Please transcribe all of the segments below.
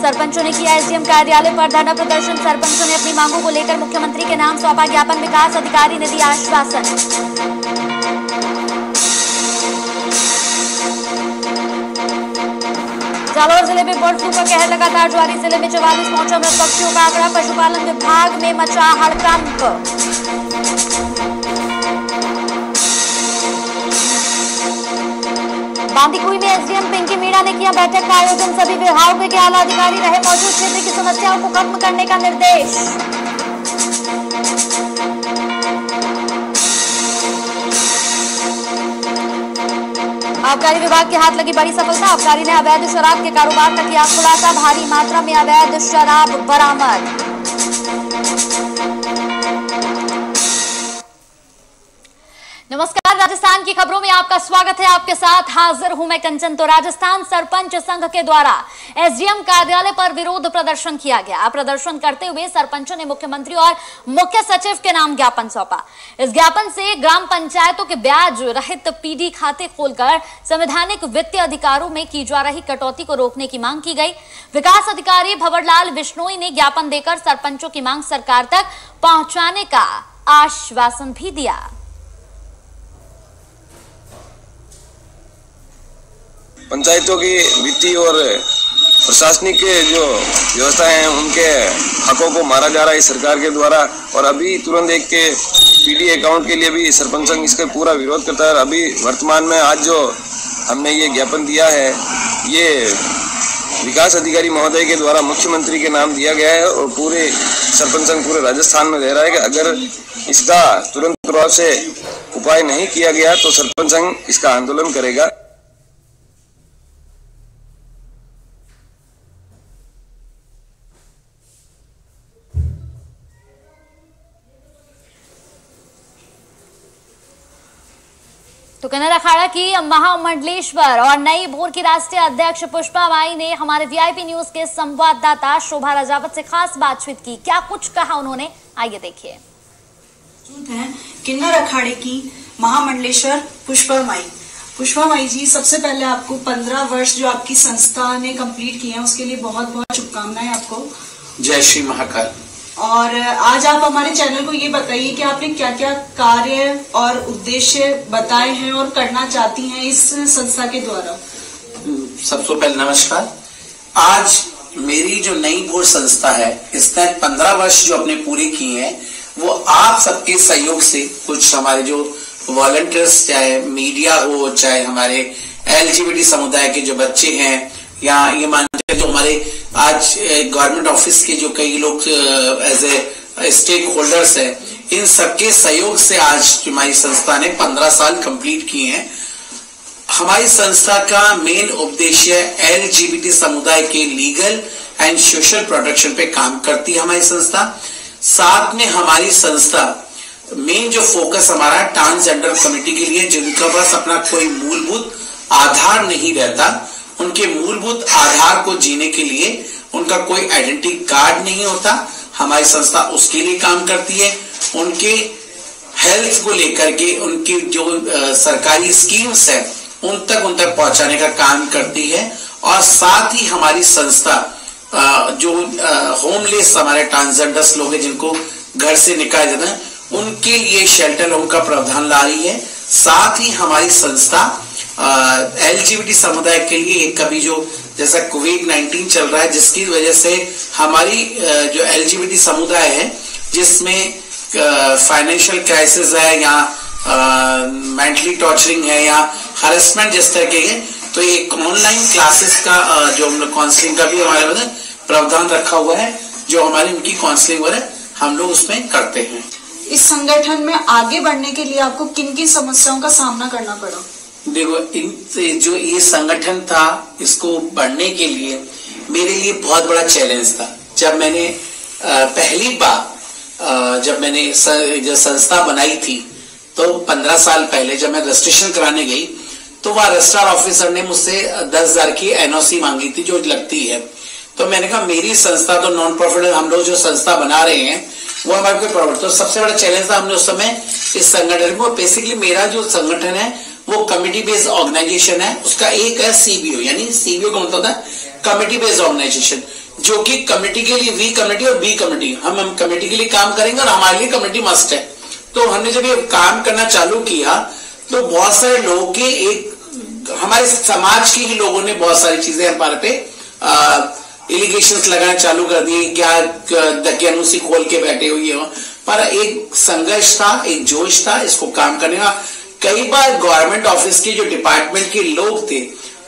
सरपंचों ने किया एसडीएम कार्यालय पर धरना प्रदर्शन। सरपंचों ने अपनी मांगों को लेकर मुख्यमंत्री के नाम सौंपा ज्ञापन। विकास अधिकारी ने दिया आश्वासन। जालौर जिले में बर्ड फ्लू का कहर लगातार जारी। जिले में 44 मौतों मृत पक्षियों का आंकड़ा। पशुपालन विभाग में मचा हड़कंप। बांदीकुई में एसडीएम पिंकी मीणा ने किया बैठक का आयोजन। सभी विभागों के आला अधिकारी रहे मौजूद। क्षेत्र की समस्याओं को खत्म करने का निर्देश। आबकारी विभाग के हाथ लगी बड़ी सफलता। आबकारी ने अवैध शराब के कारोबार का किया खुलासा। भारी मात्रा में अवैध शराब बरामद। नमस्कार, राजस्थान की खबरों में आपका स्वागत है। आपके साथ हाजिर हूं मैं कंचन। तो राजस्थान सरपंच संघ के द्वारा एसडीएम कार्यालय पर विरोध प्रदर्शन किया गया। प्रदर्शन करते हुए सरपंचों ने मुख्यमंत्री और मुख्य सचिव के नाम ज्ञापन सौंपा। इस ज्ञापन से ग्राम पंचायतों के ब्याज रहित पीडी खाते खोलकर संवैधानिक वित्तीय अधिकारों में की जा रही कटौती को रोकने की मांग की गई। विकास अधिकारी भंवरलाल बिश्नोई ने ज्ञापन देकर सरपंचों की मांग सरकार तक पहुंचाने का आश्वासन भी दिया। पंचायतों की वित्तीय और प्रशासनिक जो व्यवस्था है उनके हकों को मारा जा रहा है सरकार के द्वारा। और अभी तुरंत एक के पीडी अकाउंट के लिए भी सरपंच संघ इसका पूरा विरोध करता है। अभी वर्तमान में आज जो हमने ये ज्ञापन दिया है ये विकास अधिकारी महोदय के द्वारा मुख्यमंत्री के नाम दिया गया है और पूरे सरपंच संघ पूरे राजस्थान में रह रहा है कि अगर इसका तुरंत प्रभाव से उपाय नहीं किया गया तो सरपंच संघ इसका आंदोलन करेगा। तो कन्नर अखाड़ा की महामंडलेश्वर और नई भोर की राष्ट्रीय अध्यक्ष पुष्पा माई ने हमारे वीआईपी न्यूज के संवाददाता शोभा राजावत से खास बातचीत की। क्या कुछ कहा उन्होंने, आइए देखिए। किन्नर अखाड़े की महामंडलेश्वर पुष्पा माई जी, सबसे पहले आपको 15 वर्ष जो आपकी संस्था ने कंप्लीट किए हैं उसके लिए बहुत बहुत शुभकामनाएं आपको। जय श्री महाकाल। और आज आप हमारे चैनल को ये बताइए कि आपने क्या क्या कार्य और उद्देश्य बताए हैं और करना चाहती हैं इस संस्था के द्वारा। सबसे पहले नमस्कार। आज मेरी जो नई भोर संस्था है इसने 15 वर्ष जो अपने पूरे किए हैं वो आप सबके सहयोग से, कुछ हमारे जो वॉलंटियर्स, चाहे मीडिया हो, चाहे हमारे एलजीबीटी समुदाय के जो बच्चे हैं, या ये मानते हैं जो हमारे आज गवर्नमेंट ऑफिस के जो कई लोग एज ए स्टेक होल्डर्स हैं, इन सबके सहयोग से आज हमारी संस्था ने 15 साल कंप्लीट किए हैं। हमारी संस्था का मेन उद्देश्य एलजीबीटी समुदाय के लीगल एंड सोशल प्रोटेक्शन पे काम करती है हमारी संस्था। साथ में हमारी संस्था मेन जो फोकस हमारा ट्रांसजेंडर कम्युनिटी के लिए, जिनका पास अपना कोई मूलभूत आधार नहीं रहता, उनके मूलभूत आधार को जीने के लिए उनका कोई आइडेंटिटी कार्ड नहीं होता, हमारी संस्था उसके लिए काम करती है। उनके हेल्थ को लेकर के उनकी जो सरकारी स्कीम्स है उन तक पहुंचाने का काम करती है। और साथ ही हमारी संस्था जो होमलेस हमारे ट्रांसजेंडर्स लोग हैं जिनको घर से निकाला जाता है उनके लिए शेल्टर होम का प्रावधान ला रही है। साथ ही हमारी संस्था एलजीबीटी समुदाय के लिए कभी जो जैसा कोविड-19 चल रहा है जिसकी वजह से हमारी जो एलजीबीटी समुदाय है जिसमें फाइनेंशियल क्राइसिस है या मेंटली टॉर्चरिंग है या हरेसमेंट जिस तरह के है, तो एक ऑनलाइन क्लासेस का जो हम लोग काउंसलिंग का भी हमारे प्रावधान रखा हुआ है, जो हमारी उनकी काउंसलिंग है हम लोग उसमें करते हैं। इस संगठन में आगे बढ़ने के लिए आपको किन किन समस्याओं का सामना करना पड़ा? देखो, जो ये संगठन था इसको बढ़ने के लिए मेरे लिए बहुत बड़ा चैलेंज था। जब मैंने पहली बार जब मैंने जो संस्था बनाई थी तो 15 साल पहले जब मैं रजिस्ट्रेशन कराने गई तो वह रजिस्ट्रार ऑफिसर ने मुझसे 10,000 की एनओसी मांगी थी जो लगती है। तो मैंने कहा मेरी संस्था तो नॉन प्रॉफिट, हम लोग जो संस्था बना रहे हैं वो हमारे को प्रॉफिट, तो सबसे बड़ा चैलेंज था हमने उस समय इस संगठन को। बेसिकली मेरा जो संगठन है वो कमिटी बेस्ड ऑर्गेनाइजेशन है, उसका एक है सीबीओ, यानी सीबीओ का मतलब होता है कमिटी बेस्ड ऑर्गेनाइजेशन। जो कि कमेटी के लिए वी कमेटी और बी कमेटी, हम कमेटी के लिए काम करेंगे और हमारे लिए कमेटी मस्ट है। तो हमने जब ये काम करना चालू किया तो बहुत सारे लोगों के हमारे समाज के ही लोगों ने बहुत सारी चीजें हमारे पे एलिगेशंस लगाना चालू कर दिए, क्या दकियानुसी खोल के बैठे हुए हो। पर एक संघर्ष था, एक जोश था इसको काम करने का। कई बार गवर्नमेंट ऑफिस के जो डिपार्टमेंट के लोग थे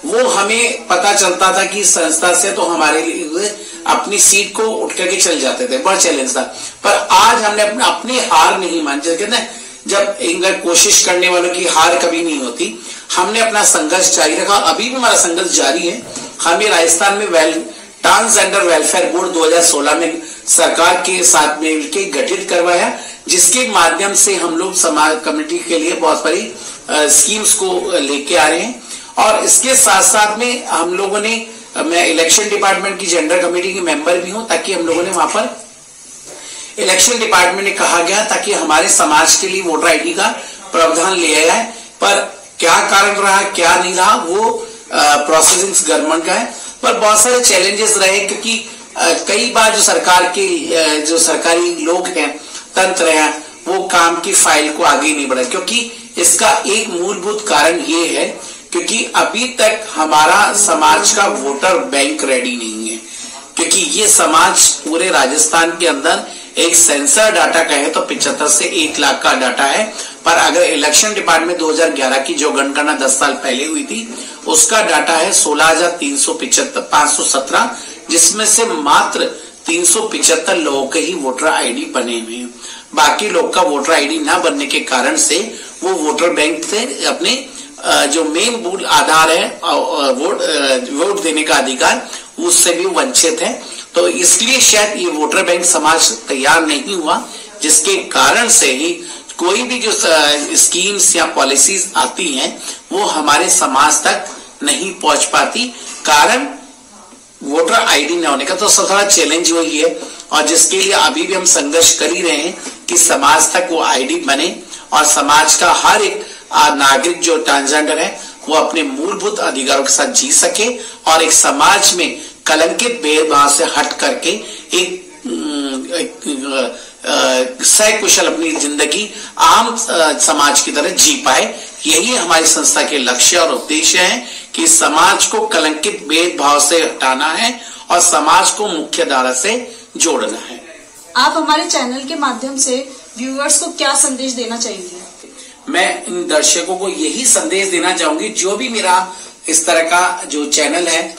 वो हमें पता चलता था कि संस्था से तो हमारे लिए अपनी सीट को उठ करके चल जाते थे, बड़ा चैलेंज था। पर आज हमने अपनी हार नहीं मानी, कहते हैं जब एक कोशिश करने वालों की हार कभी नहीं होती। हमने अपना संघर्ष जारी रखा, अभी भी हमारा संघर्ष जारी है। हमें राजस्थान में ट्रांसजेंडर वेलफेयर बोर्ड 2016 में सरकार के साथ मिलकर गठित करवाया, जिसके माध्यम से हम लोग समाज कमेटी के लिए बहुत सारी स्कीम्स को लेके आ रहे हैं। और इसके साथ साथ में हम लोगों ने, मैं इलेक्शन डिपार्टमेंट की जेंडर कमेटी की मेंबर भी हूं, ताकि हम लोगों ने वहां पर इलेक्शन डिपार्टमेंट ने कहा गया ताकि हमारे समाज के लिए वोटर आईडी का प्रावधान लिया जाए। पर क्या कारण रहा क्या नहीं रहा वो प्रोसेसिंग गवर्नमेंट का है। पर बहुत सारे चैलेंजेस रहे, क्योंकि कई बार जो सरकार के जो सरकारी लोग हैं, तंत्र है, वो काम की फाइल को आगे नहीं बढ़ा। क्योंकि इसका एक मूलभूत कारण ये है क्योंकि अभी तक हमारा समाज का वोटर बैंक रेडी नहीं है। क्योंकि ये समाज पूरे राजस्थान के अंदर एक सेंसर डाटा कहे तो 75 से 1 लाख का डाटा है। पर अगर इलेक्शन डिपार्टमेंट 2011 की जो जनगणना 10 साल पहले हुई थी उसका डाटा है 16,517, जिसमें से मात्र 375 लोगों के ही वोटर आईडी बने हुए हैं। बाकी लोग का वोटर आईडी ना बनने के कारण से वो वोटर बैंक से अपने जो मेन मूल आधार है वोट देने का अधिकार, उससे भी वंचित है। तो इसलिए शायद ये वोटर बैंक समाज तैयार नहीं हुआ, जिसके कारण से ही कोई भी जो स्कीम्स या पॉलिसीज आती हैं वो हमारे समाज तक नहीं पहुंच पाती, कारण वोटर आईडी न होने का। तो सबसे बड़ा चैलेंज वही है, और जिसके लिए अभी भी हम संघर्ष कर ही रहे हैं कि समाज तक वो आईडी बने और समाज का हर एक नागरिक जो ट्रांसजेंडर है वो अपने मूलभूत अधिकारों के साथ जी सके और एक समाज में कलंकित भेदभाव से हट करके एक सकुशल अपनी जिंदगी आम समाज की तरह जी पाए। यही हमारी संस्था के लक्ष्य और उद्देश्य है कि समाज को कलंकित भेदभाव से हटाना है और समाज को मुख्य धारा से जोड़ना है। आप हमारे चैनल के माध्यम से व्यूअर्स को क्या संदेश देना चाहेंगे? मैं इन दर्शकों को यही संदेश देना चाहूंगी, जो भी मेरा इस तरह का जो चैनल है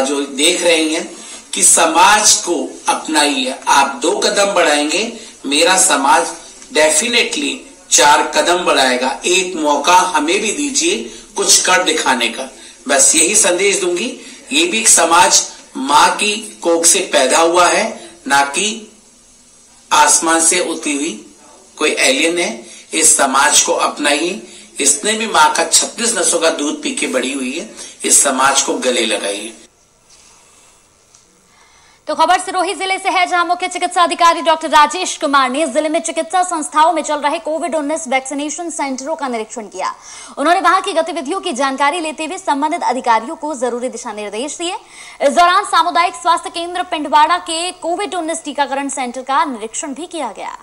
जो देख रहे हैं, कि समाज को अपनाइए। आप 2 कदम बढ़ाएंगे, मेरा समाज डेफिनेटली 4 कदम बढ़ाएगा। एक मौका हमें भी दीजिए कुछ कर दिखाने का, बस यही संदेश दूंगी। ये भी एक समाज माँ की कोख से पैदा हुआ है, ना कि आसमान से उतरी हुई कोई एलियन है। इस समाज को अपनाइए। इसने भी माँ का 36 नसों का दूध पी के बड़ी हुई है। इस समाज को गले लगाइए। तो खबर सिरोही जिले से है, जहां मुख्य चिकित्सा अधिकारी डॉक्टर राजेश कुमार ने जिले में चिकित्सा संस्थाओं में चल रहे कोविड-19 वैक्सीनेशन सेंटरों का निरीक्षण किया। उन्होंने वहां की गतिविधियों की जानकारी लेते हुए संबंधित अधिकारियों को जरूरी दिशा निर्देश दिए। इस दौरान सामुदायिक स्वास्थ्य केंद्र पिंडवाड़ा के कोविड-19 टीकाकरण सेंटर का निरीक्षण भी किया गया।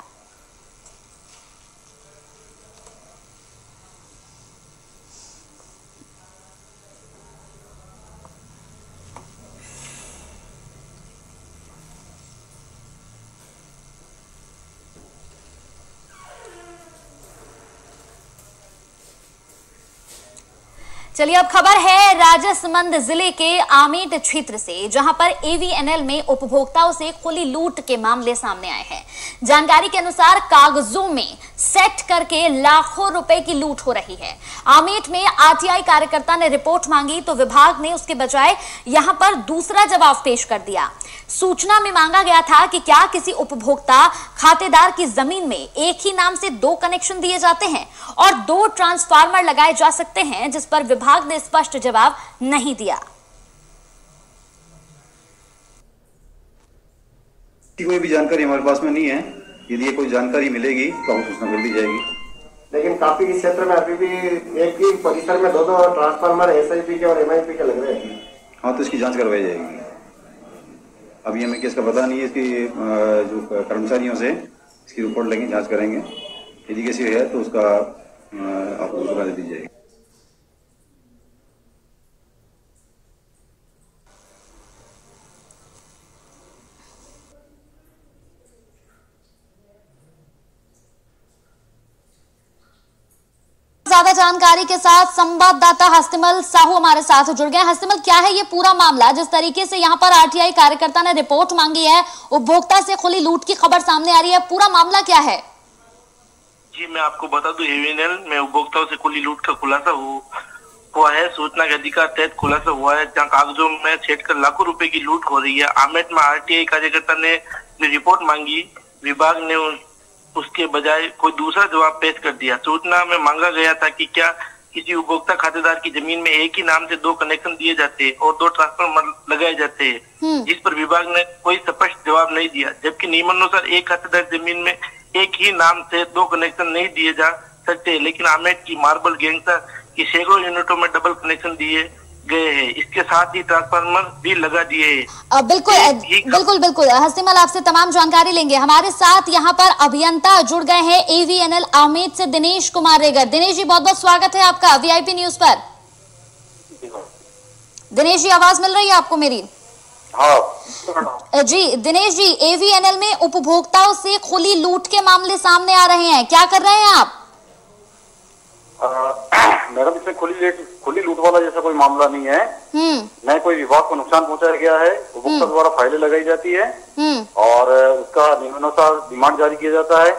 चलिए अब खबर है राजसमंद जिले के आमेट क्षेत्र से, जहां पर एवीएनएल में उपभोक्ताओं से खुली लूट के मामले सामने आए हैं। जानकारी के अनुसार कागजों में सेट करके लाखों रुपए की लूट हो रही है। आमेट में आरटीआई कार्यकर्ता ने रिपोर्ट मांगी तो विभाग ने उसके बजाय यहां पर दूसरा जवाब पेश कर दिया। सूचना में मांगा गया था कि क्या किसी उपभोक्ता खातेदार की जमीन में एक ही नाम से 2 कनेक्शन दिए जाते हैं और 2 ट्रांसफार्मर लगाए जा सकते हैं, जिस पर विभाग ने स्पष्ट जवाब नहीं दिया। कोई भी जानकारी हमारे पास में नहीं है। यदि कोई जानकारी मिलेगी तो हम सूचना कर दी जाएगी। लेकिन काफी इस क्षेत्र में अभी भी एक ही परिसर में 2 ट्रांसफार्मर एसआईपी के और एमआईपी के लग रहे हैं। हाँ, तो इसकी जांच करवाई जाएगी। अभी हमें केस का पता नहीं है। इसकी जो कर्मचारियों से इसकी रिपोर्ट लेंगे, जांच करेंगे। यदि किसी है तो उसका आपको सूचना दे दी जाएगी। ज्यादा जानकारी के साथ संवाददाता हस्तिमल साहू हमारे साथ जुड़ गए। हस्तिमल, क्या है ये पूरा मामला? जिस तरीके से यहाँ पर आरटीआई कार्यकर्ता ने रिपोर्ट मांगी है, उपभोक्ता से खुली लूट की खबर सामने आ रही है, पूरा मामला क्या है? जी, मैं आपको बता दूं, एवीएनएल में उपभोक्ताओं से खुली लूट का खुलासा हुआ है। सूचना के अधिकार तहत खुलासा हुआ है, जहाँ कागजों में छेड़कर लाखों रुपए की लूट हो रही है। आमेट में आरटीआई कार्यकर्ता ने रिपोर्ट मांगी, विभाग ने उसके बजाय कोई दूसरा जवाब पेश कर दिया। सूचना में मांगा गया था कि क्या किसी उपभोक्ता खातेदार की जमीन में एक ही नाम से 2 कनेक्शन दिए जाते और 2 ट्रांसफार्मर लगाए जाते हैं, जिस पर विभाग ने कोई स्पष्ट जवाब नहीं दिया। जबकि नियमानुसार एक खातेदार जमीन में एक ही नाम से 2 कनेक्शन नहीं दिए जा सकते, लेकिन आमेट की मार्बल गैंगस्टर की सैकड़ों यूनिटों में डबल कनेक्शन दिए गए हैं। इसके साथ ही ट्रांसफार्मर भी लगा दिए हैं। बिल्कुल हस्तिमल, आपसे तमाम जानकारी लेंगे। हमारे साथ यहाँ पर अभियंता जुड़ गए हैं एवीएनएल आमेट से, दिनेश कुमार रेगर। दिनेश जी, बहुत बहुत स्वागत है आपका वीआईपी न्यूज पर। दिनेश जी, आवाज मिल रही है आपको मेरी? हाँ जी दिनेश जी, एवीएनएल में उपभोक्ताओं से खुली लूट के मामले सामने आ रहे हैं, क्या कर रहे हैं आप? मैडम, इसमें खुली लूट वाला जैसा कोई मामला नहीं है। न कोई विभाग को नुकसान पहुंचाया गया है। उपभोक्ता द्वारा फाइलें लगाई जाती है और उसका नियमानुसार डिमांड जारी किया जाता है।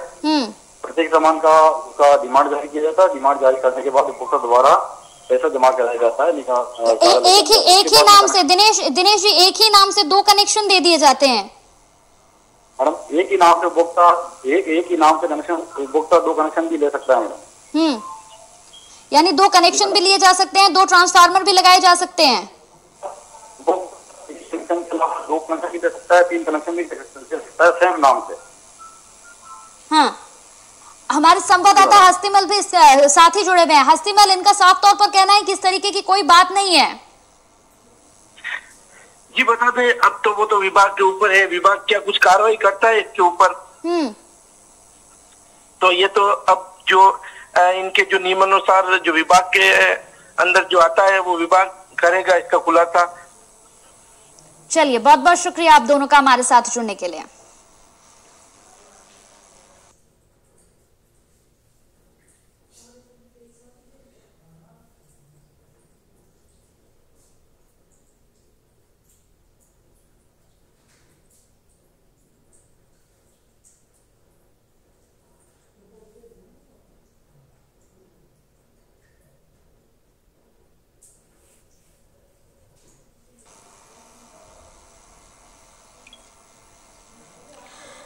प्रत्येक सामान का उसका डिमांड जारी किया जाता है। डिमांड जारी करने के बाद उपभोक्ता द्वारा पैसा जमा कराया जाता है। एक ही नाम से दिनेश जी, एक ही नाम से 2 कनेक्शन दे दिए जाते हैं? मैडम, एक ही नाम से उपभोक्ता एक ही नाम से कनेक्शन उपभोक्ता 2 कनेक्शन भी ले सकता है मैडम। यानी 2 कनेक्शन भी लिए जा सकते हैं, 2 ट्रांसफार्मर भी लगाए जा सकते हैं? 2 कनेक्शन भी दे सकता है, 3 कनेक्शन भी दे सकता है सेम नाम से। हाँ, हमारे संवाददाता हस्तिमल भी साथ ही जुड़े हुए हैं। हस्तिमल, इनका साफ तौर पर कहना है कि इस तरीके की कोई बात नहीं है। जी बता दें, अब तो वो तो विभाग के ऊपर है, विभाग क्या कुछ कार्रवाई करता है इसके ऊपर। तो ये तो अब जो इनके जो नियमानुसार जो विभाग के अंदर जो आता है वो विभाग करेगा इसका खुलासा। चलिए, बहुत बहुत शुक्रिया आप दोनों का हमारे साथ जुड़ने के लिए।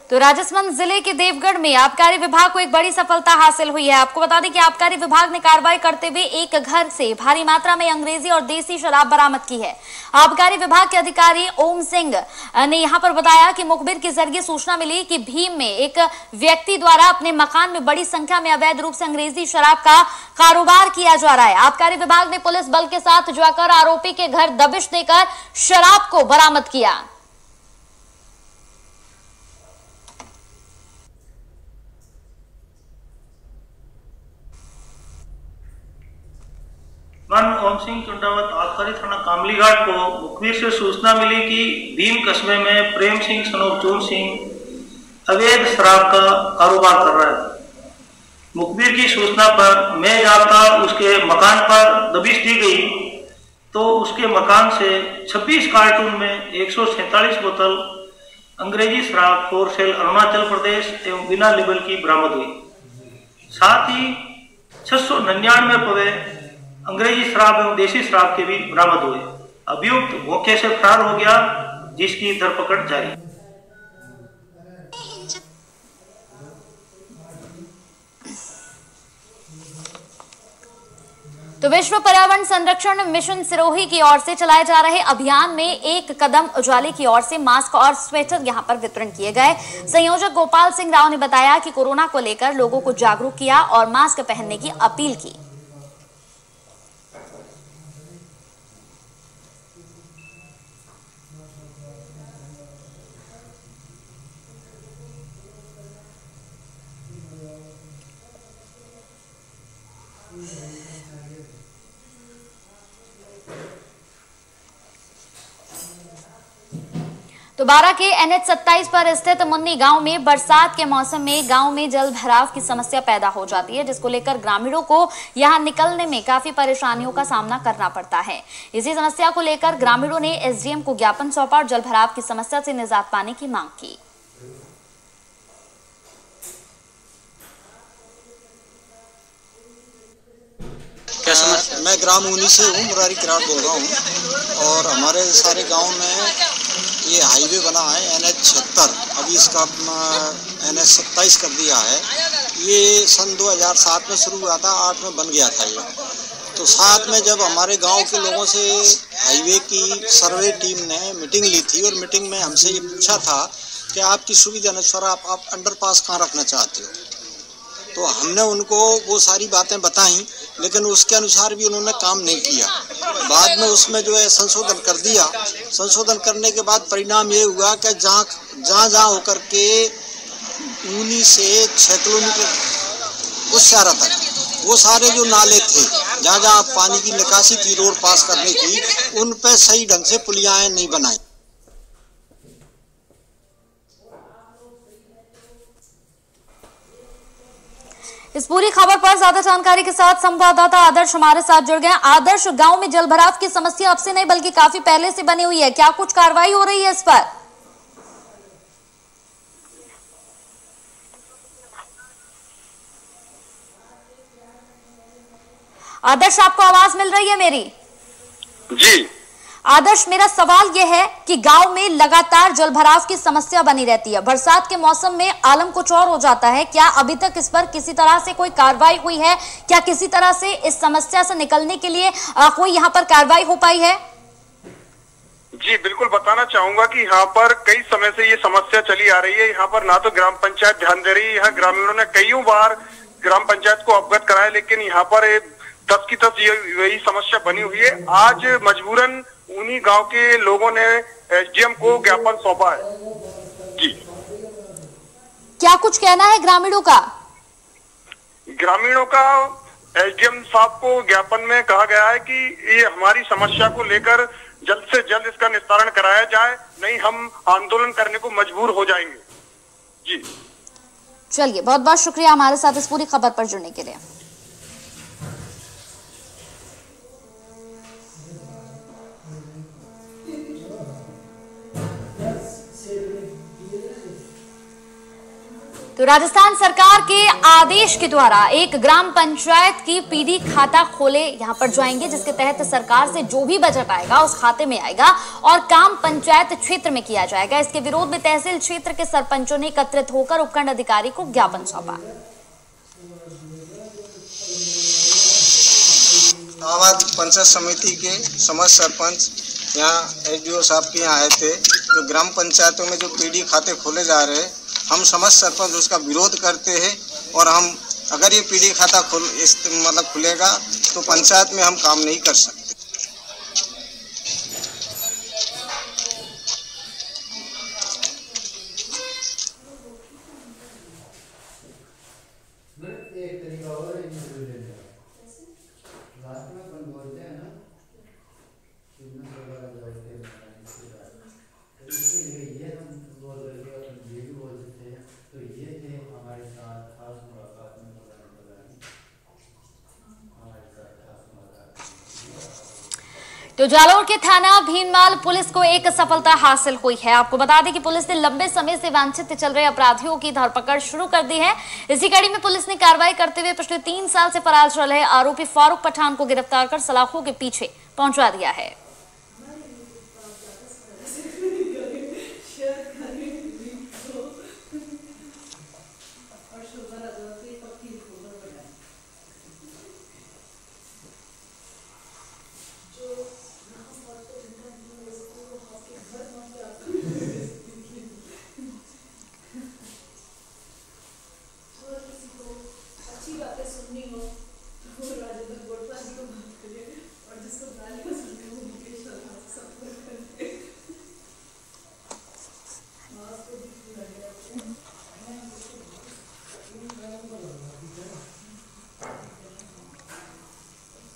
तो राजस्थान जिले के देवगढ़ में आबकारी विभाग को एक बड़ी सफलता हासिल हुई है। आपको बता दें कि आबकारी विभाग ने कार्रवाई करते हुए एक घर से भारी मात्रा में अंग्रेजी और देसी शराब बरामद की है। आबकारी विभाग के अधिकारी ओम सिंह ने यहां पर बताया कि मुखबिर के जरिए सूचना मिली कि भीम में एक व्यक्ति द्वारा अपने मकान में बड़ी संख्या में अवैध रूप से अंग्रेजी शराब का कारोबार किया जा रहा है। आबकारी विभाग ने पुलिस बल के साथ जाकर आरोपी के घर दबिश देकर शराब को बरामद किया। ओम सिंह चुंडावत आबकारी थाना कामलीघाट को मुखबिर से सूचना मिली कि भीम कस्बे में प्रेम सिंह सनोफ चून सिंह अवैध शराब का कारोबार कर रहा है। मुखबिर की सूचना पर मैं जाकर उसके मकान पर दबिश दी गई तो उसके मकान से 26 कार्टून में 147 बोतल अंग्रेजी शराब फॉर सेल अरुणाचल प्रदेश एवं बिना लेबल की बरामद हुई। साथ ही 699 पवे अंग्रेजी शराब एवं देसी शराब के भी बरामद हुए। अभियुक्त मौके से फरार हो गया, जिसकी धरपकड़ जारी। तो विश्व पर्यावरण संरक्षण मिशन सिरोही की ओर से चलाए जा रहे अभियान में एक कदम उजाले की ओर से मास्क और स्वेटर यहां पर वितरण किए गए। संयोजक गोपाल सिंह राव ने बताया कि कोरोना को लेकर लोगों को जागरूक किया और मास्क पहनने की अपील की। तो बारा के NH 27 पर स्थित मुन्नी गांव में बरसात के मौसम में गांव में जल भराव की समस्या पैदा हो जाती है, जिसको लेकर ग्रामीणों को यहां निकलने में काफी परेशानियों का सामना करना पड़ता है। इसी समस्या को लेकर ग्रामीणों ने SDM को ज्ञापन सौंपा और जल भराव की समस्या से निजात पाने की मांग की। मैं ग्राम ऊनी से हूँ, मुरारी किराड़ बोल रहा हूँ। और हमारे सारे गांव में ये हाईवे बना है NH 76, अभी इसका NH 27 कर दिया है। ये सन 2007 में शुरू हुआ था, 8 में बन गया था ये। तो साथ में जब हमारे गांव के लोगों से हाईवे की सर्वे टीम ने मीटिंग ली थी और मीटिंग में हमसे ये पूछा था कि आपकी सुविधा अनुसार आप अंडरपास कहाँ रखना चाहते हो। तो हमने उनको वो सारी बातें बताई, लेकिन उसके अनुसार भी उन्होंने काम नहीं किया। बाद में उसमें जो है संशोधन कर दिया। संशोधन करने के बाद परिणाम ये हुआ कि जहाँ होकर के ऊनी से 6 किलोमीटर उस सारा तक वो सारे जो नाले थे, जहाँ पानी की निकासी थी रोड पास करने की, उन पे सही ढंग से पुलियाएं नहीं बनाई। इस पूरी खबर पर ज्यादा जानकारी के साथ संवाददाता आदर्श हमारे साथ जुड़ गए। आदर्श, गांव में जलभराव की समस्या अब से नहीं बल्कि काफी पहले से बनी हुई है, क्या कुछ कार्रवाई हो रही है इस पर? आदर्श, आपको आवाज मिल रही है मेरी? जी आदर्श, मेरा सवाल यह है कि गांव में लगातार जलभराव की समस्या बनी रहती है, बरसात के मौसम में आलम कुछ और हो जाता है। क्या अभी तक इस पर किसी तरह से कोई कार्रवाई हुई है? क्या किसी तरह से इस समस्या से निकलने के लिए कोई यहाँ पर कार्रवाई हो पाई है? जी बिल्कुल बताना चाहूंगा कि यहाँ पर कई समय से ये समस्या चली आ रही है। यहाँ पर ना तो ग्राम पंचायत ध्यान दे रही है, यहाँ ग्रामीणों ने कईयों बार ग्राम पंचायत को अवगत कराया, लेकिन यहाँ पर 10 की 10 यही समस्या बनी हुई है। आज मजबूरन उन्हीं गांव के लोगों ने SDM को ज्ञापन सौंपा है। जी, क्या कुछ कहना है ग्रामीणों का? ग्रामीणों का SDM साहब को ज्ञापन में कहा गया है कि ये हमारी समस्या को लेकर जल्द से जल्द इसका निस्तारण कराया जाए, नहीं हम आंदोलन करने को मजबूर हो जाएंगे। जी चलिए, बहुत बहुत शुक्रिया हमारे साथ इस पूरी खबर पर जुड़ने के लिए। तो राजस्थान सरकार के आदेश के द्वारा एक ग्राम पंचायत की PD खाता खोले यहां पर जाएंगे, जिसके तहत सरकार से जो भी बजट आएगा उस खाते में आएगा और काम पंचायत क्षेत्र में किया जाएगा। इसके विरोध में तहसील क्षेत्र के सरपंचों ने एकत्रित होकर उपखंड अधिकारी को ज्ञापन सौंपा। आवाज पंचायत समिति के समस्त सरपंच यहाँ SDO साहब के यहाँ आए थे। जो ग्राम पंचायतों में जो PD खाते खोले जा रहे हैं, हम समस्त सरपंच उसका विरोध करते हैं। और हम अगर ये PD खाता खुलेगा तो पंचायत में हम काम नहीं कर सकते। तो जालोर के थाना भीनमाल पुलिस को एक सफलता हासिल हुई है। आपको बता दें कि पुलिस ने लंबे समय से वांछित चल रहे अपराधियों की धरपकड़ शुरू कर दी है। इसी कड़ी में पुलिस ने कार्रवाई करते हुए पिछले 3 साल से फरार चल रहे आरोपी फारूक पठान को गिरफ्तार कर सलाखों के पीछे पहुंचा दिया है।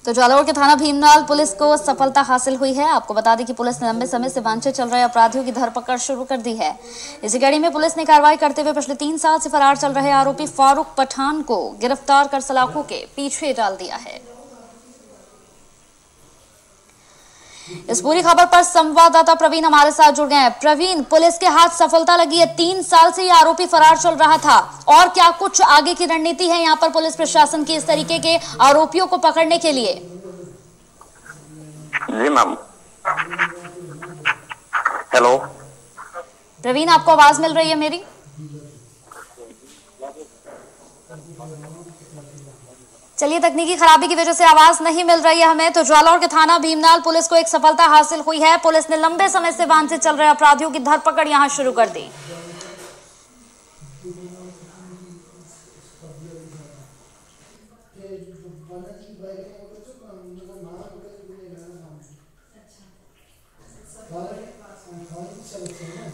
तो जालौर के थाना भीमनाल पुलिस को सफलता हासिल हुई है। आपको बता दें कि पुलिस ने लंबे समय से वांछित चल रहे अपराधियों की धरपकड़ शुरू कर दी है। इसी कड़ी में पुलिस ने कार्रवाई करते हुए पिछले 3 साल से फरार चल रहे आरोपी फारूक पठान को गिरफ्तार कर सलाखों के पीछे डाल दिया है। इस पूरी खबर पर संवाददाता प्रवीण हमारे साथ जुड़ गए हैं। प्रवीण, पुलिस के हाथ सफलता लगी है। 3 साल से ये आरोपी फरार चल रहा था, और क्या कुछ आगे की रणनीति है यहाँ पर पुलिस प्रशासन की इस तरीके के आरोपियों को पकड़ने के लिए? जी मैम, हेलो प्रवीण, आपको आवाज मिल रही है मेरी? चलिए, तकनीकी खराबी की वजह से आवाज नहीं मिल रही है हमें। तो जालौर के थाना भीमनाल पुलिस को एक सफलता हासिल हुई है। पुलिस ने लंबे समय से वांछित चल रहे अपराधियों की धरपकड़ यहां शुरू कर दी।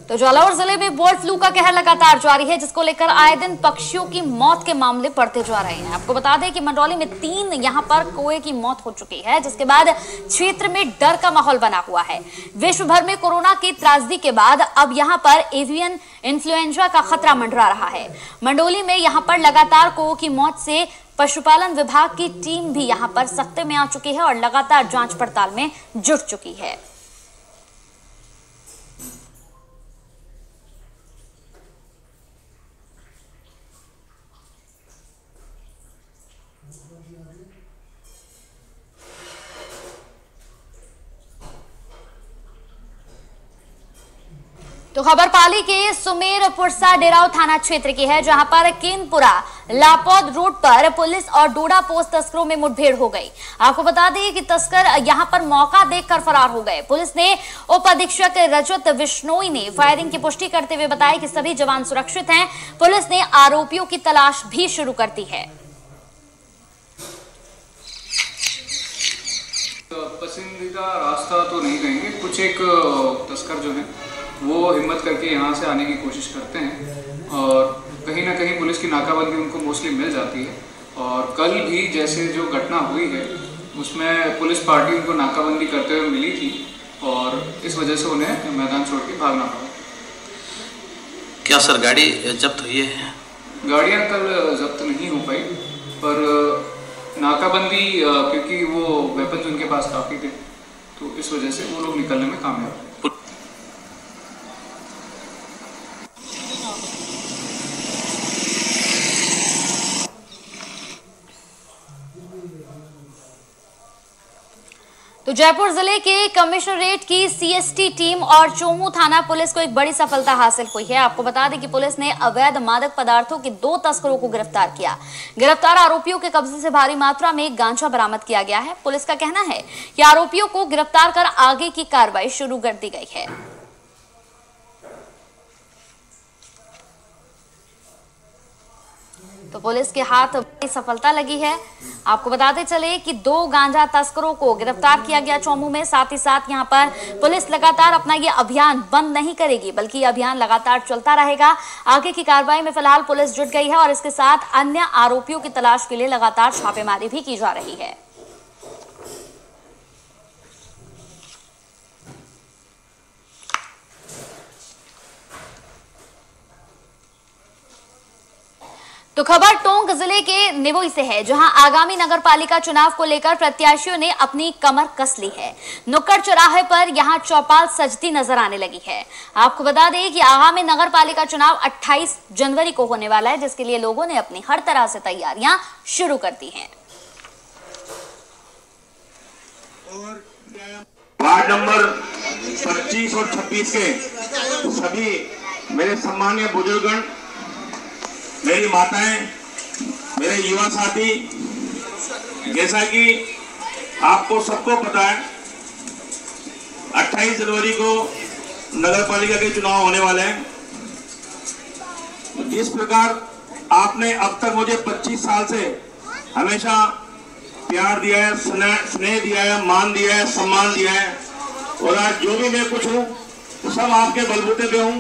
तो जालौर जिले में बर्ड फ्लू का कहर लगातार जारी है, जिसको लेकर आए दिन पक्षियों की मौत के मामले बढ़ते जा रहे हैं। आपको बता दें कि मंडौली में 3 यहां पर कौए की मौत हो चुकी है, जिसके बाद क्षेत्र में डर का माहौल बना हुआ है। विश्व भर में कोरोना की त्रासदी के बाद अब यहां पर एवियन इन्फ्लुएंजा का खतरा मंडरा रहा है। मंडौली में यहां पर लगातार कौओं की मौत से पशुपालन विभाग की टीम भी यहां पर सख्ते में आ चुकी है और लगातार जांच पड़ताल में जुट चुकी है। तो खबर पाली के सुमेर पुरसा डेराव थाना क्षेत्र की है, जहां पर केनपुरा लापौद रोड पर पुलिस और डोडा पोस्ट तस्करों में मुठभेड़ हो गई। आपको बता दें कि तस्कर यहां पर मौका देखकर फरार हो गए। पुलिस ने उप अधीक्षक रजत विश्नोई ने फायरिंग की पुष्टि करते हुए बताया कि सभी जवान सुरक्षित हैं। पुलिस ने आरोपियों की तलाश भी शुरू कर दी है। पसंदीदा रास्ता तो नहीं कहेंगे, कुछ एक तस्कर जो है वो हिम्मत करके यहाँ से आने की कोशिश करते हैं और कहीं ना कहीं पुलिस की नाकाबंदी उनको मोस्टली मिल जाती है। और कल भी जैसे जो घटना हुई है उसमें पुलिस पार्टी उनको नाकाबंदी करते हुए मिली थी और इस वजह से उन्हें मैदान छोड़ के भागना पड़ा। क्या सर गाड़ी जब्त हुई है? गाड़ियाँ कल जब्त नहीं हो पाई, पर नाकाबंदी क्योंकि वो वेपन्स उनके पास काफ़ी थे तो इस वजह से वो लोग निकलने में कामयाब हुए। तो जयपुर जिले के कमिश्नरेट की सीएसटी टीम और चोमू थाना पुलिस को एक बड़ी सफलता हासिल हुई है। आपको बता दें कि पुलिस ने अवैध मादक पदार्थों के 2 तस्करों को गिरफ्तार किया। गिरफ्तार आरोपियों के कब्जे से भारी मात्रा में गांजा बरामद किया गया है। पुलिस का कहना है कि आरोपियों को गिरफ्तार कर आगे की कार्रवाई शुरू कर दी गई है। तो पुलिस के हाथ बड़ी सफलता लगी है। आपको बताते चले कि 2 गांजा तस्करों को गिरफ्तार किया गया चोमू में। साथ ही साथ यहां पर पुलिस लगातार अपना ये अभियान बंद नहीं करेगी, बल्कि ये अभियान लगातार चलता रहेगा। आगे की कार्रवाई में फिलहाल पुलिस जुट गई है और इसके साथ अन्य आरोपियों की तलाश के लिए लगातार छापेमारी भी की जा रही है। तो खबर टोंक जिले के निवोई से है, जहां आगामी नगरपालिका चुनाव को लेकर प्रत्याशियों ने अपनी कमर कस ली है। नुक्कड़ चौराहे पर यहां चौपाल सजती नजर आने लगी है। आपको बता दें कि आगामी नगरपालिका चुनाव 28 जनवरी को होने वाला है, जिसके लिए लोगों ने अपनी हर तरह से तैयारियां शुरू कर दी हैं। वार्ड नंबर 25 और 26 के सभी मेरे सम्मानीय बुजुर्गगण, मेरी माताएं, मेरे युवा साथी, जैसा कि आपको सबको पता है 28 जनवरी को नगरपालिका के चुनाव होने वाले हैं। जिस प्रकार आपने अब तक मुझे 25 साल से हमेशा प्यार दिया है, स्नेह दिया है, मान दिया है, सम्मान दिया है, और आज जो भी मैं कुछ हूँ तो सब आपके बलबूते पे हूँ।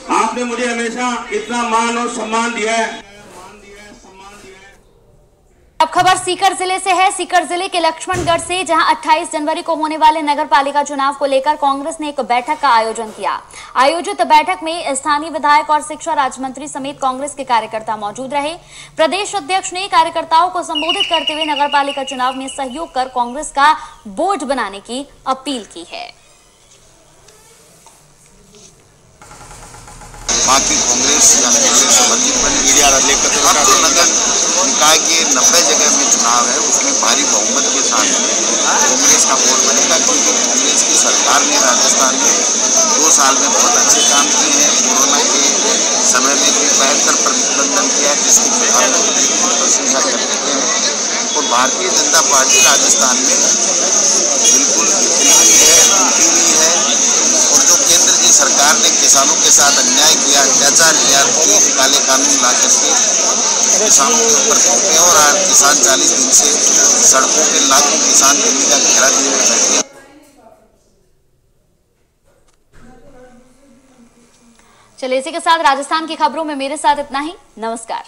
आपने मुझे हमेशा इतना मान और सम्मान दिया है, अब खबर सीकर जिले से है। सीकर जिले के लक्ष्मणगढ़ से, जहां 28 जनवरी को होने वाले नगर पालिका चुनाव को लेकर कांग्रेस ने एक बैठक का आयोजन किया। आयोजित बैठक में स्थानीय विधायक और शिक्षा राज्य मंत्री समेत कांग्रेस के कार्यकर्ता मौजूद रहे। प्रदेश अध्यक्ष ने कार्यकर्ताओं को संबोधित करते हुए नगर पालिका चुनाव में सहयोग कर कांग्रेस का बोर्ड बनाने की अपील की है। बाकी कांग्रेस या कांग्रेस संबंधित मीडिया लेकर अब तो नगर निकाय के 90 जगह में चुनाव है, उसमें भारी बहुमत के साथ कांग्रेस का बोर्ड बनेगा, क्योंकि कांग्रेस की सरकार ने राजस्थान में 2 साल में बहुत अच्छे काम किए हैं। कोरोना के समय में भी बेहतर प्रतिबंधन किया है, जिसकी प्रधानमंत्री की प्रशंसा करते हैं। और भारतीय जनता पार्टी राजस्थान में बिल्कुल खिली हुई है, टूटी हुई है। और जो केंद्र की सरकार ने किसानों के साथ अन्याय किया, अत्याचार किया, काले कानून ला करके किसानों के ऊपर थोपे, और आज किसान 40 दिन से सड़कों पे लाखों किसान दिल्ली का घेरा दिए बैठे। चलिए, इसी के साथ राजस्थान की खबरों में मेरे साथ इतना ही। नमस्कार।